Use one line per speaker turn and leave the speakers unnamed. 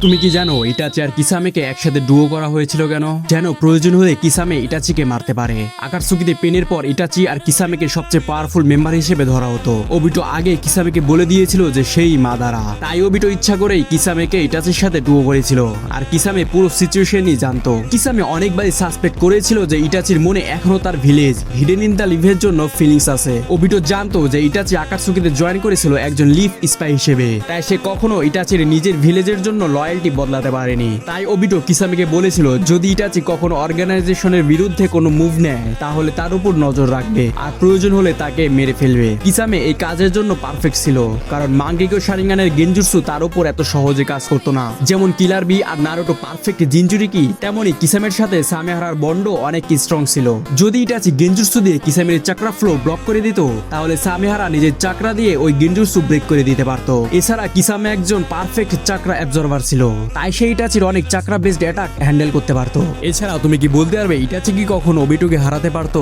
তুমি কি জানো ইটাচি আর কিসামেকে একসাথে ডুও করা হয়েছিল কেন? যেন প্রয়োজন হলে কিসামে ইটাচিকে মারতে পারে। আকাতসুকিতে পেনের পর ইটাচি আর কিসামেকে সবচেয়ে পাওয়ারফুল মেম্বার হিসেবে ধরা হতো। ওবিটো আগে কিসামেকে বলে দিয়েছিল যে সেই মাদারা, তাই ওবিটো ইচ্ছা করেই কিসামেকে ইটাচির সাথে ডুও করেছিল। আর কিসামে পুরো সিচুয়েশনই জানতো। কিসামে অনেকবারই সাসপেক্ট করেছিল যে ইটাচির মনে এখনো তার ভিলেজ হিডেন ইন দ্য লিভের জন্য ফিলিংস আছে। ওবিটো জানতো যে ইটাচি আকাতসুকিতে জয়েন করেছিল একজন লিভ স্পাই হিসেবে, তাই সে কখনো ইটাচির নিজের ভিলেজের জন্য লয়্যালটি বদলাতে পারেনি। তাই ওবিটো কিসামেকে বলেছিল যদি ইটাচি কখনো অর্গানাইজেশনের বিরুদ্ধে কোনো মুভ নেয় তাহলে তার উপর নজর রাখবে আর প্রয়োজন হলে তাকে মেরে ফেলবে। কিসামে এই কাজের জন্য পারফেক্ট ছিল, কারণ মাঙ্গেকো শারিঙ্গানের গেনজুৎসু তার উপর এত সহজে কাজ করতো না। যেমন কিলার বি আর নারুটো পারফেক্ট জিনজুরিকি, তেমনি কিসামের সাথে সামেহারার বন্ড অনেক স্ট্রং ছিল। যদি ইটাচি গেনজুৎসু দিয়ে কিসামের চাকরা ফ্লো ব্লক করে দিত তাহলে সামেহারা নিজের চাকরা দিয়ে ওই গেনজুৎসু ব্রেক করে দিতে পারতো। এছাড়া কিসামে একজন পারফেক্ট চাকরা অ্যাবজর্ভার ছিল, তাই সেই ইটাচির অনেক চাকরা বেসড অ্যাটাক হ্যান্ডেল করতে পারতো। এছাড়া তুমি কি বলতে পারবে ইটাচি কি কখনো ওবিটোকে হারাতে পারতো?